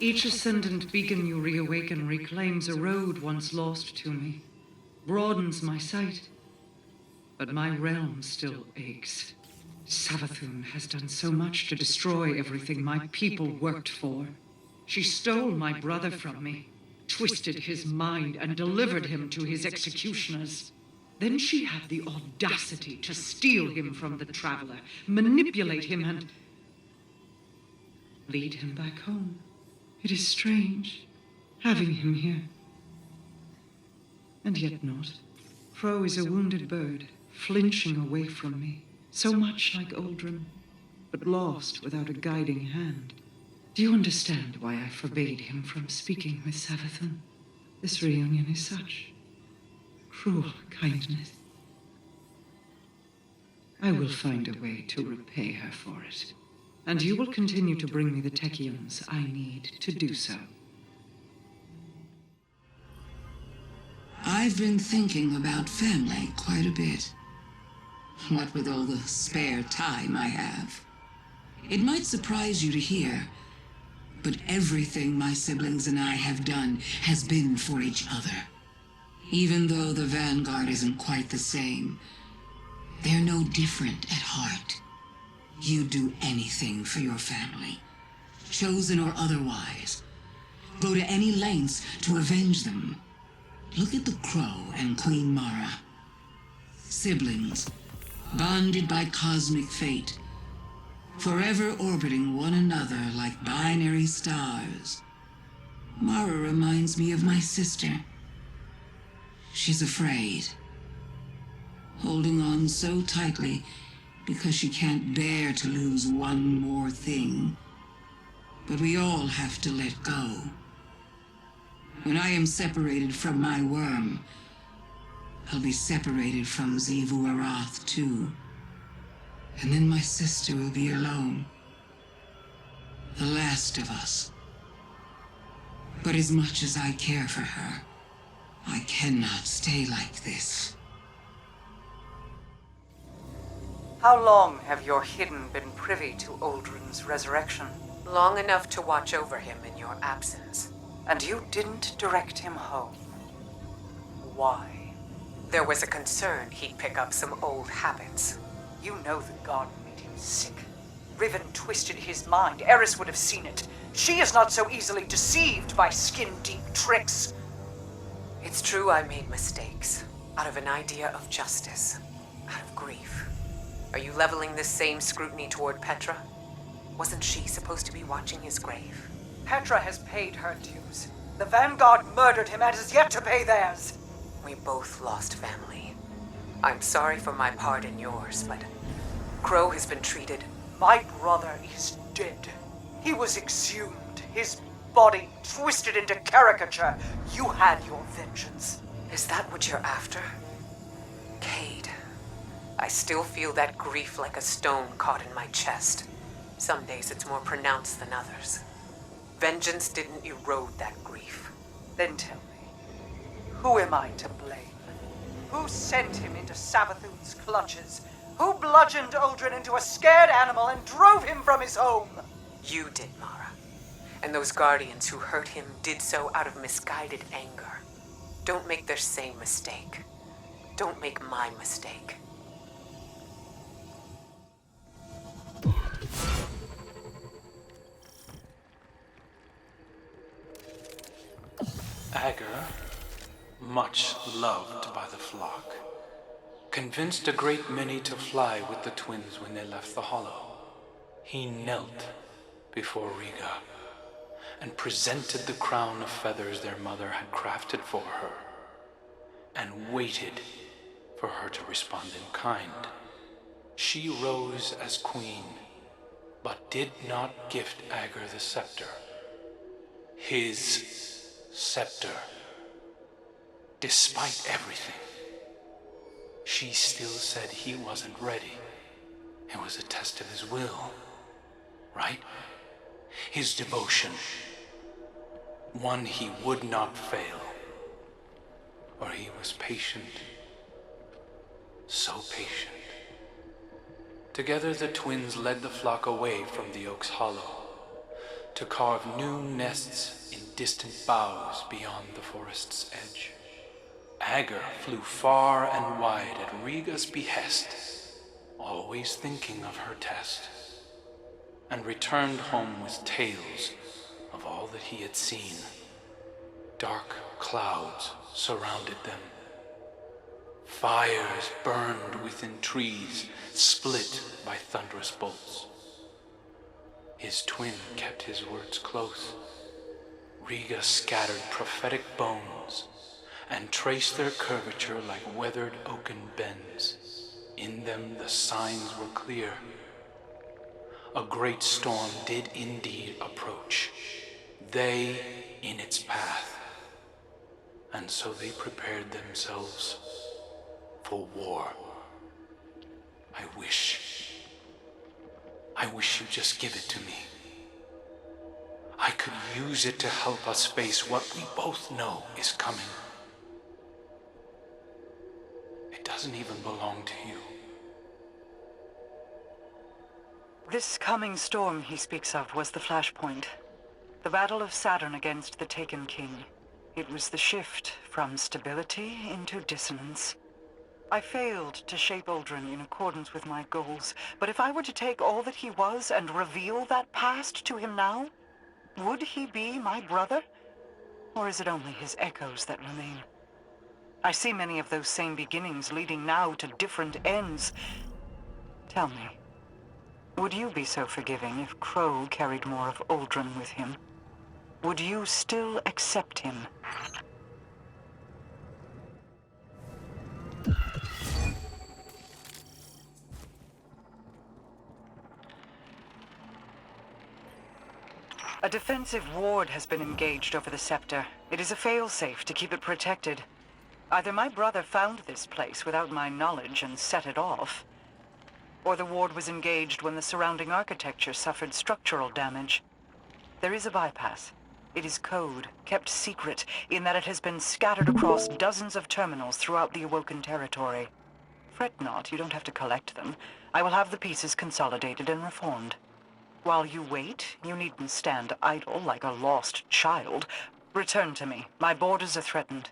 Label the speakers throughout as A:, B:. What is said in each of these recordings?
A: Each ascendant beacon you reawaken reclaims a road once lost to me, broadens my sight, but my realm still aches. Savathun has done so much to destroy everything my people worked for. She stole my brother from me, twisted his mind, and delivered him to his executioners. Then she had the audacity to steal him from the Traveler, manipulate him, and lead him back home. It is strange, having him here. And yet not. Crow is a wounded bird, flinching away from me, so much like Uldren, but lost without a guiding hand. Do you understand why I forbade him from speaking with Savathun? This reunion is such cruel kindness. I will find a way to repay her for it. And you will continue to bring me the Techians I need to do so.
B: I've been thinking about family quite a bit. What with all the spare time I have. It might surprise you to hear, but everything my siblings and I have done has been for each other. Even though the Vanguard isn't quite the same, they're no different at heart. You'd do anything for your family, chosen or otherwise. Go to any lengths to avenge them. Look at the Crow and Queen Mara. Siblings, bonded by cosmic fate, forever orbiting one another like binary stars. Mara reminds me of my sister. She's afraid, holding on so tightly because she can't bear to lose one more thing. But we all have to let go. When I am separated from my worm, I'll be separated from Xivu Arath too. And then my sister will be alone. The last of us. But as much as I care for her, I cannot stay like this.
A: How long have your hidden been privy to Uldren's resurrection?
C: Long enough to watch over him in your absence.
A: And you didn't direct him home. Why?
C: There was a concern he'd pick up some old habits.
A: You know the garden made him sick. Riven twisted his mind. Eris would have seen it. She is not so easily deceived by skin-deep tricks.
C: It's true I made mistakes. Out of an idea of justice. Out of grief. Are you leveling this same scrutiny toward Petra? Wasn't she supposed to be watching his grave?
A: Petra has paid her dues. The Vanguard murdered him and is yet to pay theirs.
C: We both lost family. I'm sorry for my part in yours, but Crow has been treated...
A: My brother is dead. He was exhumed, his body twisted into caricature. You had your vengeance.
C: Is that what you're after? Cade, I still feel that grief like a stone caught in my chest. Some days it's more pronounced than others. Vengeance didn't erode that grief.
A: Then tell me, who am I to blame? Who sent him into Savathun's clutches? Who bludgeoned Uldren into a scared animal and drove him from his home?
C: You did, Mara. And those guardians who hurt him did so out of misguided anger. Don't make their same mistake. Don't make my mistake.
D: Ager, much loved by the flock, convinced a great many to fly with the twins when they left the hollow. He knelt before Rega and presented the crown of feathers their mother had crafted for her, and waited for her to respond in kind. She rose as queen, but did not gift Ager the scepter. His scepter. Despite everything, she still said he wasn't ready. It was a test of his will, right? His devotion. One he would not fail. For he was patient. So patient. Together the twins led the flock away from the Oak's Hollow. to carve new nests in distant boughs beyond the forest's edge. Ager flew far and wide at Rega's behest, always thinking of her test, and returned home with tales of all that he had seen. Dark clouds surrounded them. Fires burned within trees, split by thunderous bolts. His twin kept his words close. Rega scattered prophetic bones and traced their curvature like weathered oaken bends. In them the signs were clear. A great storm did indeed approach, they in its path, and so they prepared themselves for war. I wish you'd just give it to me. I could use it to help us face what we both know is coming. It doesn't even belong to you.
A: This coming storm he speaks of was the flashpoint. The battle of Saturn against the Taken King. It was the shift from stability into dissonance. I failed to shape Uldren in accordance with my goals, but if I were to take all that he was and reveal that past to him now, would he be my brother? Or is it only his echoes that remain? I see many of those same beginnings leading now to different ends. Tell me, would you be so forgiving if Crow carried more of Uldren with him? Would you still accept him? A defensive ward has been engaged over the scepter. It is a failsafe to keep it protected. Either my brother found this place without my knowledge and set it off, or the ward was engaged when the surrounding architecture suffered structural damage. There is a bypass. It is code, kept secret, in that it has been scattered across dozens of terminals throughout the Awoken territory. Fret not, you don't have to collect them. I will have the pieces consolidated and reformed. While you wait, you needn't stand idle like a lost child. Return to me. My borders are threatened.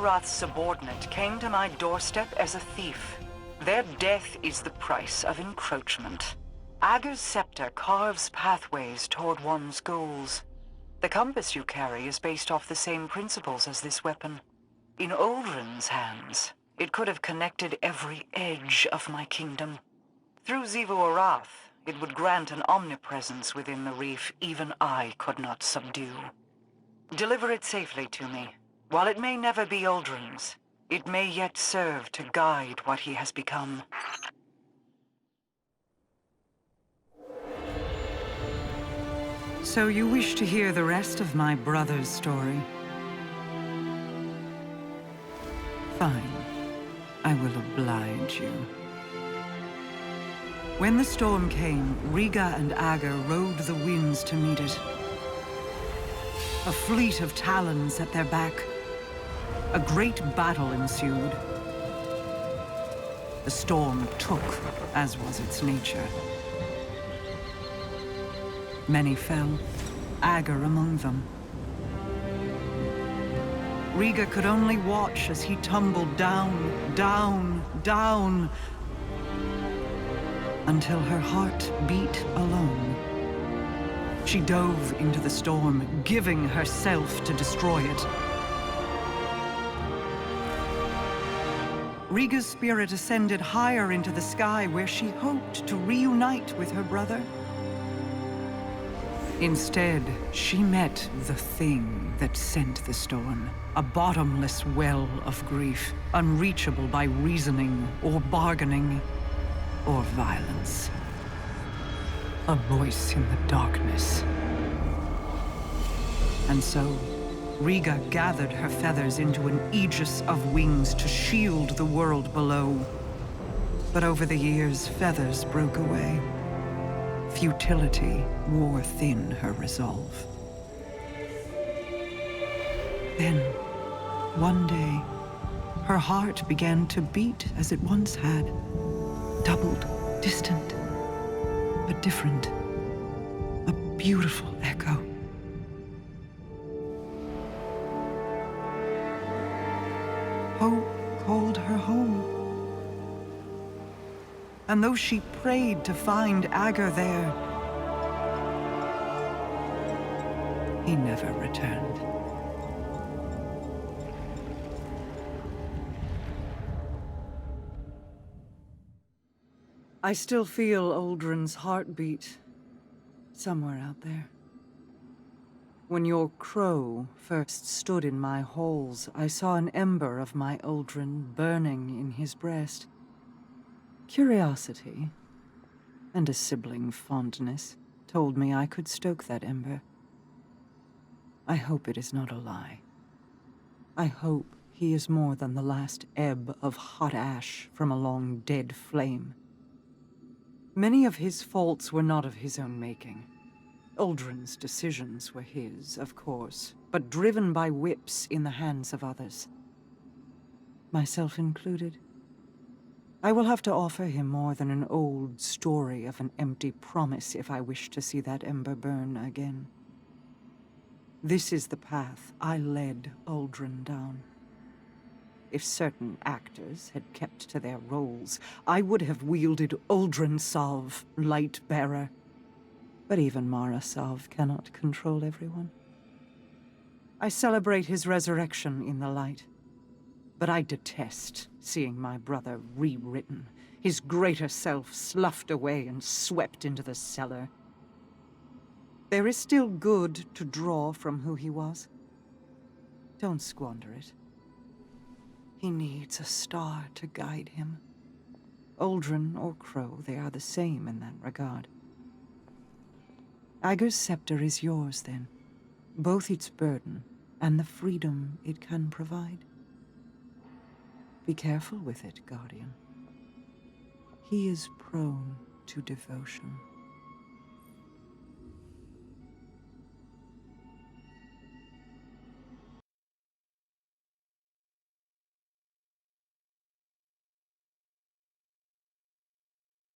A: Arath's subordinate came to my doorstep as a thief. Their death is the price of encroachment. Ager's scepter carves pathways toward one's goals. The compass you carry is based off the same principles as this weapon. In Uldren's hands, it could have connected every edge of my kingdom. Through Xivu Arath, it would grant an omnipresence within the reef even I could not subdue. Deliver it safely to me. While it may never be Uldren's, it may yet serve to guide what he has become. So you wish to hear the rest of my brother's story? Fine. I will oblige you. When the storm came, Rega and Ager rode the winds to meet it. A fleet of talons at their back. A great battle ensued. The storm took, as was its nature. Many fell, Ager among them. Rega could only watch as he tumbled down, down, down, until her heart beat alone. She dove into the storm, giving herself to destroy it. Rega's spirit ascended higher into the sky where she hoped to reunite with her brother. Instead, she met the thing that sent the storm. A bottomless well of grief, unreachable by reasoning or bargaining or violence. a voice in the darkness. And so, Rega gathered her feathers into an aegis of wings to shield the world below. But over the years, feathers broke away. Futility wore thin her resolve. Then, one day, her heart began to beat as it once had. Doubled, distant, but different. A beautiful echo. Hope called her home. And though she prayed to find Ager there, he never returned. I still feel Uldren's heartbeat somewhere out there. When your crow first stood in my halls, I saw an ember of my Uldren burning in his breast. Curiosity, and a sibling fondness, told me I could stoke that ember. I hope it is not a lie. I hope he is more than the last ebb of hot ash from a long dead flame. Many of his faults were not of his own making. Uldren's decisions were his, of course, but driven by whips in the hands of others. Myself included. I will have to offer him more than an old story of an empty promise if I wish to see that ember burn again. This is the path I led Uldren down. If certain actors had kept to their roles, I would have wielded Uldren Salve, Light-Bearer. But even Mara Salve cannot control everyone. I celebrate his resurrection in the light. But I detest seeing my brother rewritten, his greater self sloughed away and swept into the cellar. There is still good to draw from who he was. Don't squander it. He needs a star to guide him. Uldren or Crow, they are the same in that regard. Ager's scepter is yours, then. Both its burden and the freedom it can provide. Be careful with it, Guardian. He is prone to devotion.